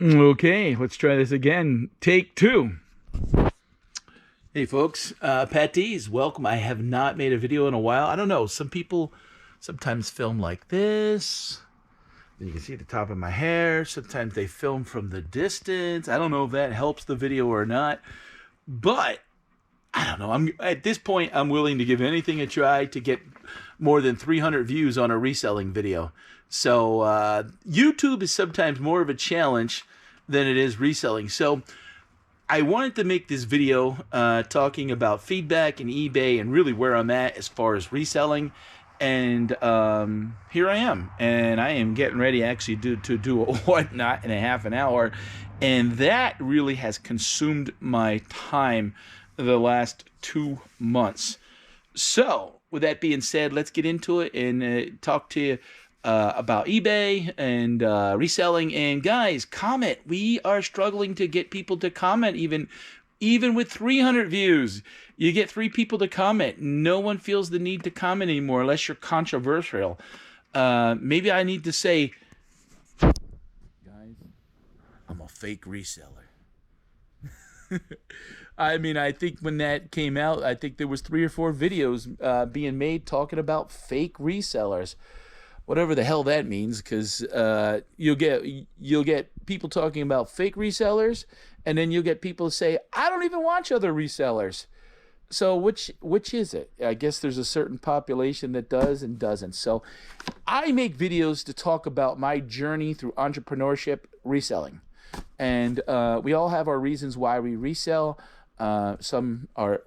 Okay, let's try this again. Take two. Hey folks, Patdees, welcome. I have not made a video in a while. I don't know, some people sometimes film like this. Then you can see the top of my hair. Sometimes they film from the distance. I don't know if that helps the video or not. But I don't know. At this point, I'm willing to give anything a try to get more than 300 views on a reselling video. So YouTube is sometimes more of a challenge than it is reselling. So I wanted to make this video talking about feedback and eBay and really where I'm at as far as reselling. And here I am. And I am getting ready actually to do a whatnot in a half an hour. And that really has consumed my time the last 2 months. So with that being said, let's get into it and talk to you about eBay and reselling. And guys, comment. We are struggling to get people to comment. Even with 300 views, you get 3 people to comment. No one feels the need to comment anymore unless you're controversial. Maybe I need to say, guys, I'm a fake reseller. I mean, I think when that came out, I think there was 3 or 4 videos being made talking about fake resellers. Whatever the hell that means, because you'll get people talking about fake resellers, and then you'll get people say, I don't even watch other resellers. So which is it? I guess there's a certain population that does and doesn't. So I make videos to talk about my journey through entrepreneurship, reselling. And we all have our reasons why we resell. Some are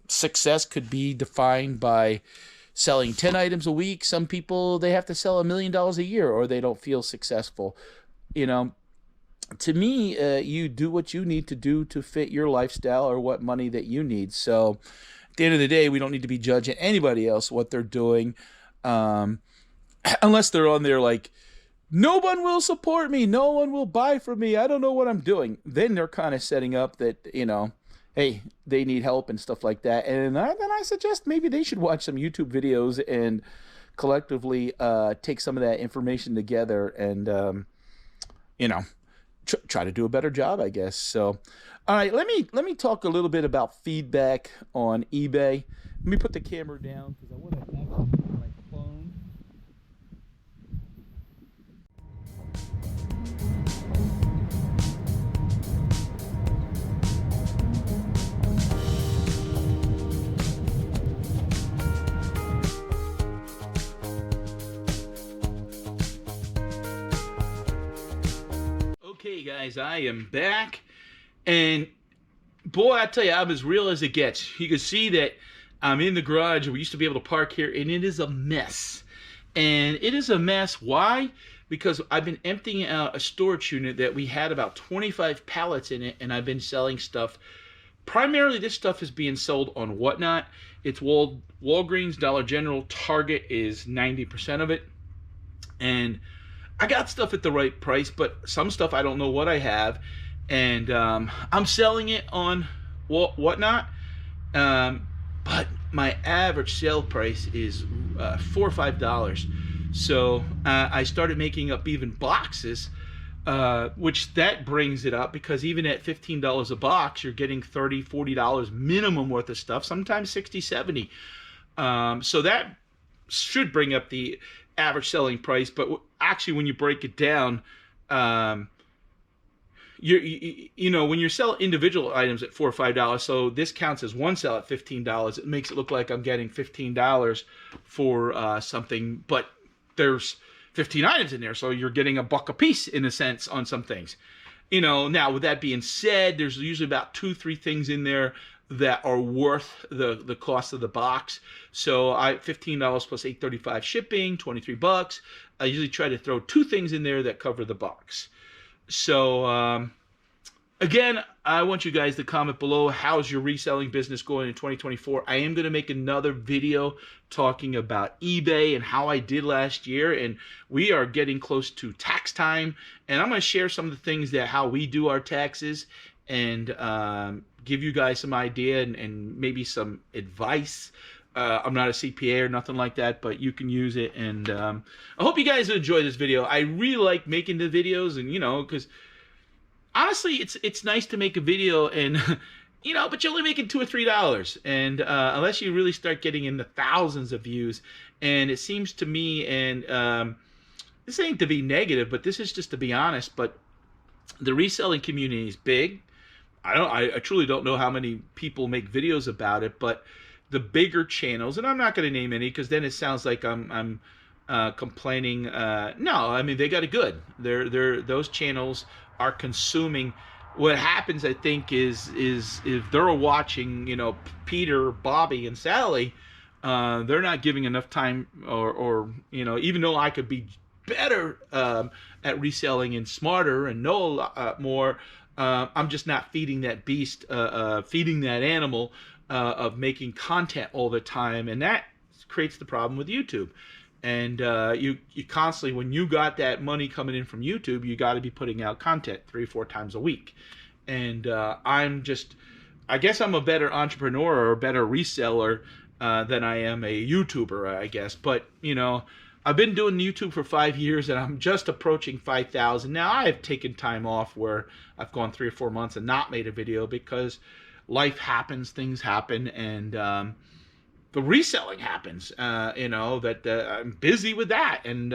success could be defined by selling 10 items a week. Some people, they have to sell $1 million a year or they don't feel successful. You know, to me, you do what you need to do to fit your lifestyle or what money that you need. So at the end of the day, we don't need to be judging anybody else what they're doing, unless they're on there like, no one will support me, no one will buy from me, I don't know what I'm doing. Then they're kind of setting up that, you know, hey, they need help and stuff like that. And then I suggest maybe they should watch some YouTube videos and collectively take some of that information together and, you know, try to do a better job, I guess. So, all right, let me talk a little bit about feedback on eBay. Let me put the camera down because I want to actually use my phone. Okay, guys, I am back, and boy, I tell you, I'm as real as it gets. You can see that I'm in the garage. We used to be able to park here, and it is a mess. And it is a mess. Why? Because I've been emptying out a storage unit that we had about 25 pallets in it, and I've been selling stuff. Primarily, this stuff is being sold on Whatnot. It's Walgreens, Dollar General, Target is 90% of it, and I got stuff at the right price, but some stuff I don't know what I have, and I'm selling it on Whatnot, but my average sale price is $4 or $5. So I started making up even boxes, which that brings it up, because even at $15 a box, you're getting $30, $40 minimum worth of stuff, sometimes $60, $70. So that should bring up the average selling price, but actually when you break it down, you know, when you sell individual items at $4 or $5, so this counts as one sell at $15, it makes it look like I'm getting $15 for something, but there's 15 items in there, so you're getting $1 a piece in a sense on some things. You know, now with that being said, there's usually about 2-3 things in there that are worth the cost of the box. So $15 plus $8.35 shipping, $23. I usually try to throw 2 things in there that cover the box. So again, I want you guys to comment below, how's your reselling business going in 2024? I am going to make another video talking about eBay and how I did last year, and we are getting close to tax time, and I'm going to share some of the things that how we do our taxes and give you guys some idea and maybe some advice. I'm not a CPA or nothing like that, but you can use it. And I hope you guys enjoy this video. I really like making the videos, and you know, because honestly, it's nice to make a video and but you're only making $2 or $3, and unless you really start getting into thousands of views, and it seems to me, and this ain't to be negative, but this is just to be honest, but the reselling community is big. I truly don't know how many people make videos about it, but the bigger channels, and I'm not going to name any because then it sounds like I'm complaining. No, I mean they got it good. Those channels are consuming. What happens, I think, is if they're watching, Peter, Bobby, and Sally, they're not giving enough time, or even though I could be better at reselling and smarter and know a lot more. I'm just not feeding that beast, feeding that animal of making content all the time, and that creates the problem with YouTube. And you constantly, when you got that money coming in from YouTube, you got to be putting out content 3 or 4 times a week. And I guess I'm a better entrepreneur or a better reseller than I am a YouTuber, I guess. But I've been doing YouTube for 5 years, and I'm just approaching 5,000. Now, I have taken time off where I've gone 3 or 4 months and not made a video because life happens, things happen, and the reselling happens. I'm busy with that, and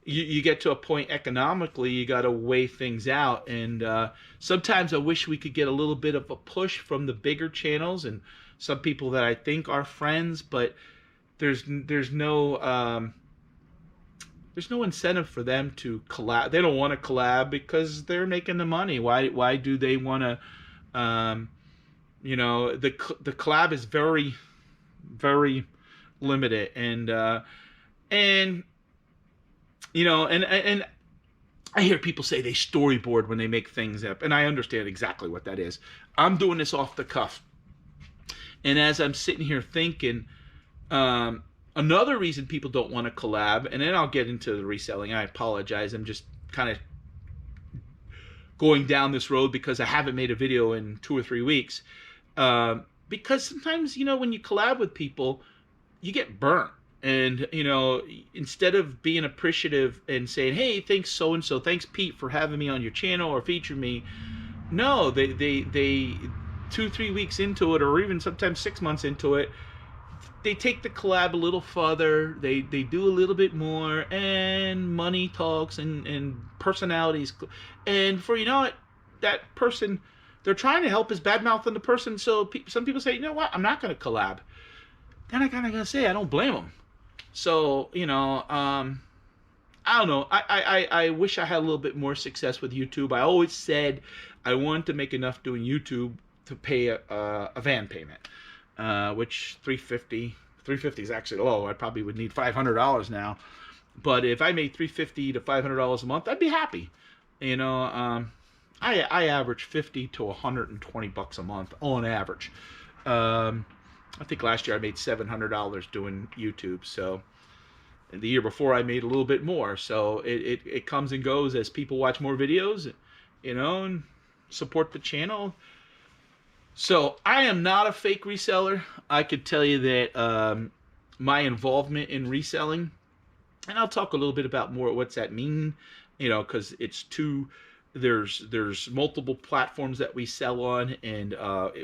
you get to a point economically, you got to weigh things out, and sometimes I wish we could get a little bit of a push from the bigger channels and some people that I think are friends, but there's no incentive for them to collab. They don't want to collab because they're making the money. Why do they want to? The collab is very, very limited, and I hear people say they storyboard when they make things up, and I understand exactly what that is. I'm doing this off the cuff, and as I'm sitting here thinking. Another reason people don't want to collab, and then I'll get into the reselling. I apologize. I'm just kind of going down this road because I haven't made a video in 2 or 3 weeks. Because sometimes, when you collab with people, you get burnt. And, instead of being appreciative and saying, hey, thanks so-and-so, thanks Pete for having me on your channel or featuring me. No, they 2, 3 weeks into it, or even sometimes 6 months into it, they take the collab a little further, they do a little bit more, and money talks, and personalities, and for that person, they're trying to help, is bad-mouthing the person. So some people say, I'm not going to collab. Then I kind of going to say, I don't blame them. So I don't know, I wish I had a little bit more success with YouTube. I always said I wanted to make enough doing YouTube to pay a van payment. Which $350 is actually low. I probably would need $500 now, but if I made $350 to $500 a month, I'd be happy. I average $50 to $120 a month on average. I think last year I made $700 doing YouTube. So, and the year before I made a little bit more. So it comes and goes as people watch more videos, and support the channel. So I am not a fake reseller. I could tell you that my involvement in reselling, and I'll talk a little bit about more what's that mean, because there's multiple platforms that we sell on, and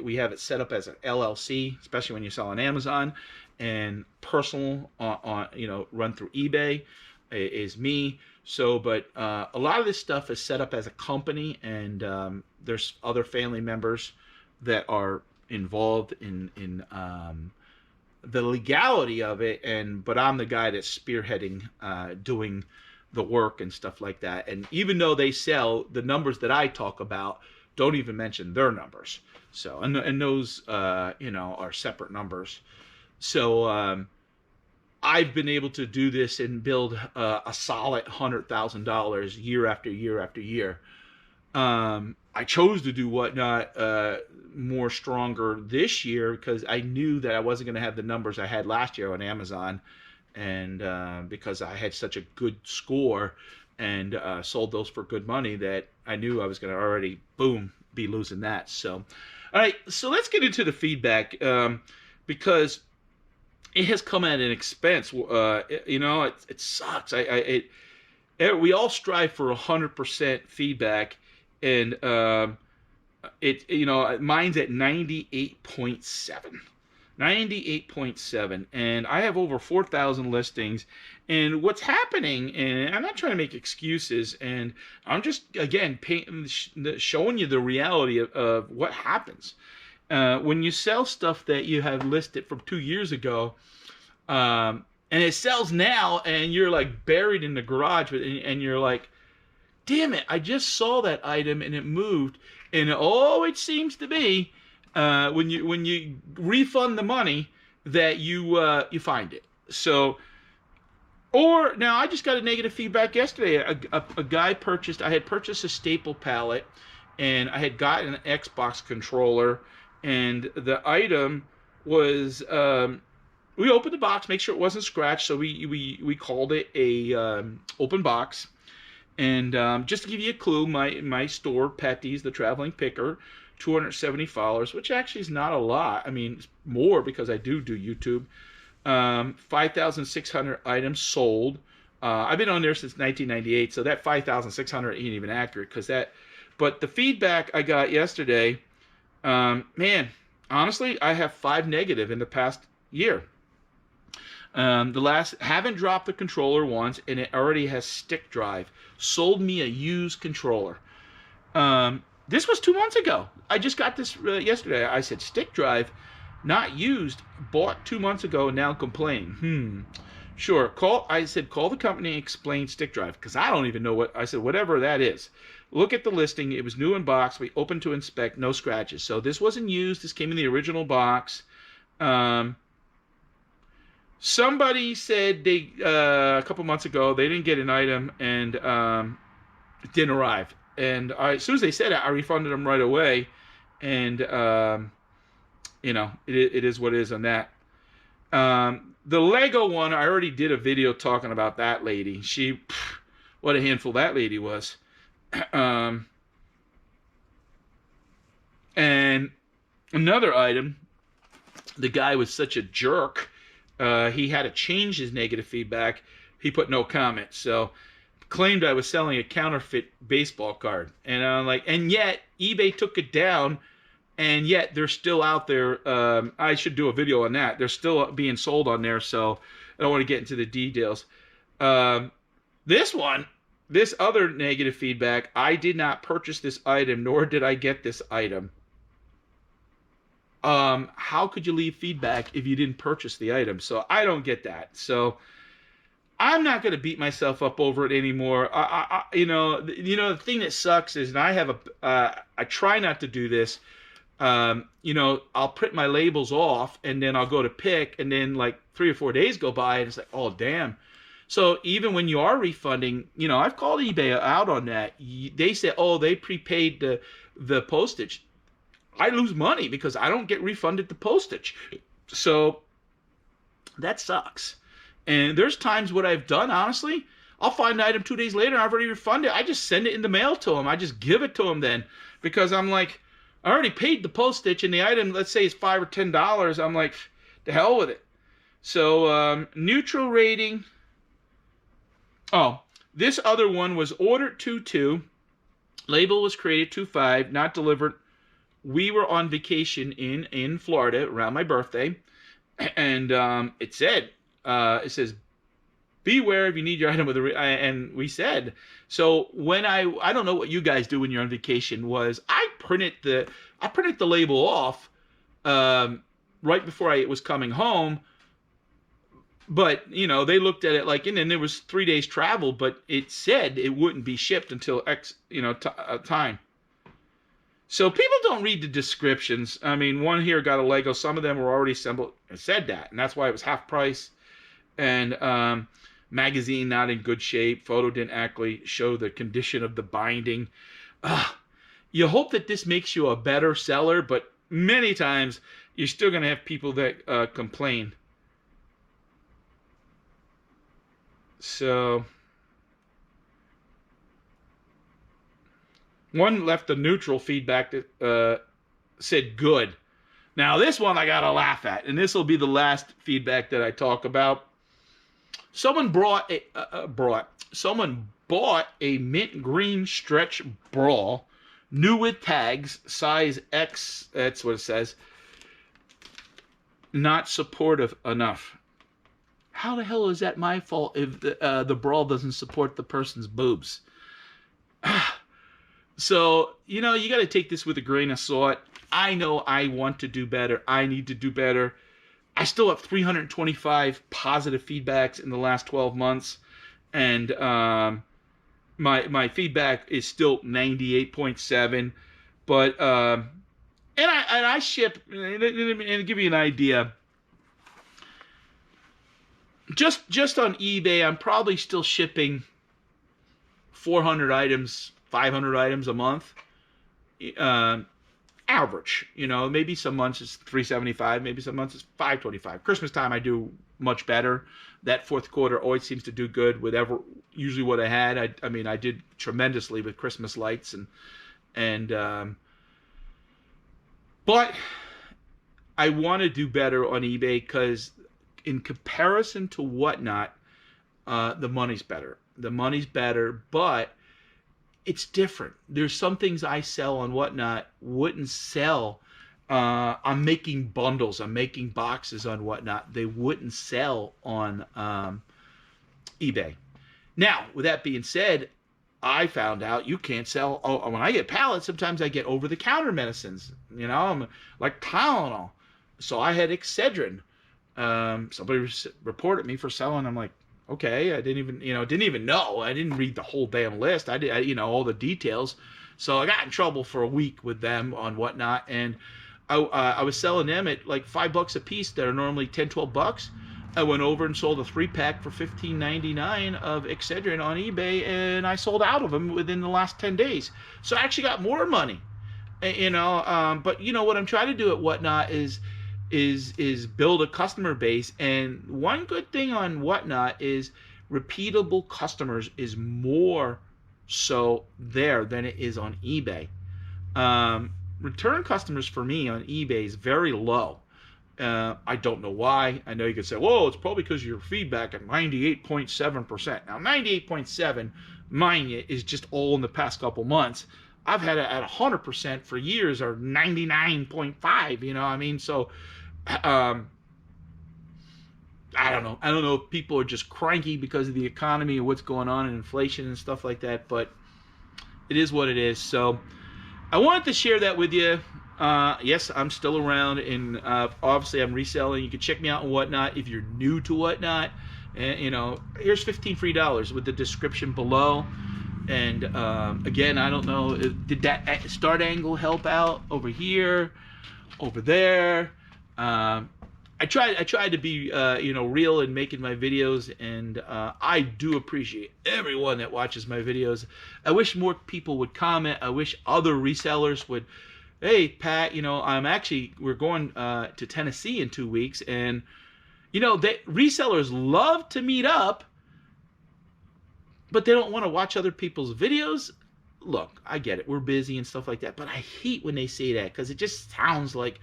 we have it set up as an LLC, especially when you sell on Amazon, and personal on run through eBay is me. So, but a lot of this stuff is set up as a company, and there's other family members that are involved in the legality of it, but I'm the guy that's spearheading doing the work and stuff like that. And even though they sell, the numbers that I talk about don't even mention their numbers. So and those are separate numbers. So I've been able to do this and build a solid $100,000 year after year after year. I chose to do Whatnot more stronger this year because I knew that I wasn't going to have the numbers I had last year on Amazon, and because I had such a good score and sold those for good money, that I knew I was going to already, boom, be losing that. So, all right, so let's get into the feedback, because it has come at an expense. It sucks. We all strive for 100% feedback, and mine's at 98.7. 98.7, and I have over 4,000 listings. And what's happening, and I'm not trying to make excuses, and I'm just, again, showing you the reality of what happens. When you sell stuff that you have listed from 2 years ago, and it sells now, and you're like buried in the garage, and you're like, damn it, I just saw that item and it moved. And it seems to be when you refund the money that you find it. So, or now I just got a negative feedback yesterday. A guy purchased. I had purchased a staple pallet, and I had gotten an Xbox controller, and the item was. We opened the box, make sure it wasn't scratched, so we called it a open box. And just to give you a clue, my store, Patdees, the traveling picker, $270, which actually is not a lot. I mean, it's more because I do YouTube. 5,600 items sold. I've been on there since 1998, so that 5,600 ain't even accurate because that. But the feedback I got yesterday, man, honestly, I have 5 negative in the past year. Haven't dropped the controller once, and it already has stick drive. Sold me a used controller. This was 2 months ago. I just got this yesterday. I said stick drive, not used, bought 2 months ago, and now complain. Sure. I said call the company and explain stick drive because I don't even know what. I said whatever that is. Look at the listing. It was new in box. We opened to inspect. No scratches. So this wasn't used. This came in the original box. Somebody said they a couple months ago they didn't get an item and it didn't arrive. And as soon as they said it, I refunded them right away. And it is what it is on that. The Lego one, I already did a video talking about that lady. What a handful that lady was. And another item, the guy was such a jerk. He had to change his negative feedback. He put no comment. So claimed I was selling a counterfeit baseball card. And I'm like, and yet eBay took it down, and yet they're still out there. I should do a video on that. They're still being sold on there, so I don't want to get into the details. This other negative feedback, I did not purchase this item, nor did I get this item. How could you leave feedback if you didn't purchase the item? So I don't get that. So I'm not going to beat myself up over it anymore. The thing that sucks is, and I try not to do this. I'll print my labels off and then I'll go to pick, and then like 3 or 4 days go by and it's like, oh damn. So even when you are refunding, I've called eBay out on that. They say, oh, they prepaid the postage. I lose money because I don't get refunded the postage. So that sucks. And there's times what I've done, honestly, I'll find an item 2 days later and I've already refunded it. I just send it in the mail to them. I just give it to them then, because I'm like, I already paid the postage, and the item, let's say, is $5 or $10. I'm like, the hell with it. So neutral rating. Oh, this other one was ordered 2-2. Label was created 2-5, not delivered. We were on vacation in Florida around my birthday, and it says, beware if you need your item with and we said, so when I don't know what you guys do when you're on vacation, was I printed the label off right before I was coming home. But they looked at it like, and then there was 3 days travel, but it said it wouldn't be shipped until X time. So people don't read the descriptions. I mean, one here got a Lego. Some of them were already assembled. It said that, and that's why it was half price. And magazine not in good shape. Photo didn't actually show the condition of the binding. You hope that this makes you a better seller, but many times you're still going to have people that complain. So one left a neutral feedback that said good. Now this one I gotta laugh at, and this will be the last feedback that I talk about. Someone bought a mint green stretch bra New with tags, size X, that's what it says. Not supportive enough. How the hell is that my fault if the bra doesn't support the person's boobs? So, you know, you got to take this with a grain of salt. I know I want to do better. I need to do better. I still have 325 positive feedbacks in the last 12 months. And my feedback is still 98.7. But, and I ship, and to give you an idea, just on eBay, I'm probably still shipping 400 items, 500 items a month. Average, you know, maybe some months it's 375, maybe some months it's 525. Christmas time I do much better. That fourth quarter always seems to do good with usually what I had. I mean, I did tremendously with Christmas lights and but I want to do better on eBay because in comparison to Whatnot, the money's better. The money's better, but it's different. There's some things I sell on Whatnot wouldn't sell. I'm making bundles. I'm making boxes on Whatnot. They wouldn't sell on eBay. Now, with that being said, I found out you can't sell. Oh, when I get pallets, sometimes I get over-the-counter medicines. You know, like Tylenol. So I had Excedrin. Somebody reported me for selling. I'm like, okay, I didn't even know. I didn't read the whole damn list. I did, all the details. So I got in trouble for a week with them on Whatnot, and I was selling them at like $5 a piece. That are normally $10-12. I went over and sold a 3-pack for $15.99 of Excedrin on eBay, and I sold out of them within the last 10 days. So I actually got more money, but what I'm trying to do at Whatnot is build a customer base. And one good thing on Whatnot is repeatable customers is more so there than it is on eBay. Return customers for me on eBay is very low. I don't know why. I know you could say, whoa, it's probably because your feedback at 98.7%. Now, 98.7, mind you, is just all in the past couple months. I've had it at 100% for years, or 99.5, you know what I mean? So, I don't know. I don't know if people are just cranky because of the economy and what's going on and inflation and stuff like that, but it is what it is. So I wanted to share that with you. Yes, I'm still around, and obviously I'm reselling. You can check me out on Whatnot if you're new to Whatnot. And, here's $15 free with the description below. And again, I don't know, did that start angle help out over here, over there? I tried to be real in making my videos, and I do appreciate everyone that watches my videos. I wish more people would comment. I wish other resellers would. Hey, Pat, we're going to Tennessee in 2 weeks, and resellers love to meet up, but they don't want to watch other people's videos. Look, I get it. We're busy and stuff like that, but I hate when they say that because it just sounds like,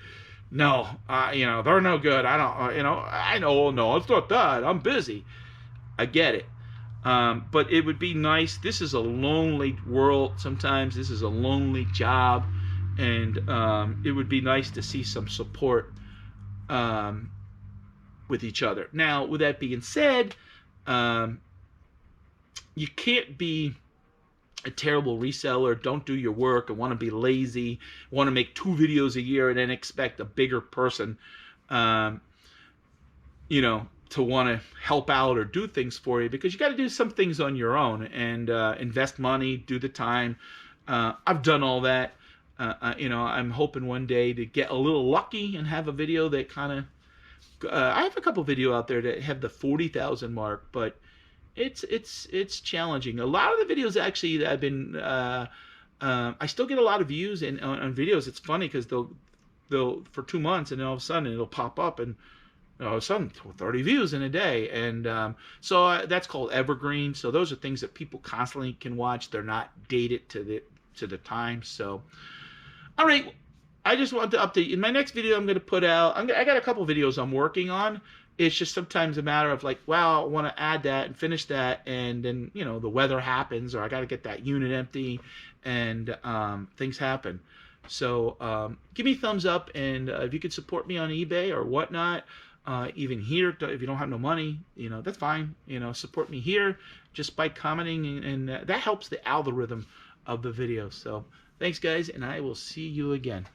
no, they're no good. I don't, no, it's not that. I'm busy. I get it. But it would be nice. This is a lonely world sometimes. This is a lonely job. And it would be nice to see some support with each other. Now, with that being said, you can't be a terrible reseller, don't do your work, and want to be lazy, want to make 2 videos a year and then expect a bigger person, to want to help out or do things for you, because you got to do some things on your own and invest money, do the time. I've done all that. I'm hoping one day to get a little lucky and have a video that kind of, I have a couple video out there that have the 40,000 mark, but it's challenging. A lot of the videos actually that I've been, I still get a lot of views on videos. It's funny because they'll for 2 months, and then all of a sudden it'll pop up, and all of a sudden 30 views in a day. And so that's called evergreen. So those are things that people constantly can watch. They're not dated to the time. So, all right, I just wanted to update. In my next video, I'm going to put out, I got a couple videos I'm working on, It's just sometimes a matter of like, wow, I want to add that and finish that, and then the weather happens, or I got to get that unit empty, and things happen. So give me a thumbs up, and if you could support me on eBay or whatnot, even here, if you don't have no money, that's fine. Support me here just by commenting, and that helps the algorithm of the video. So thanks, guys, and I will see you again.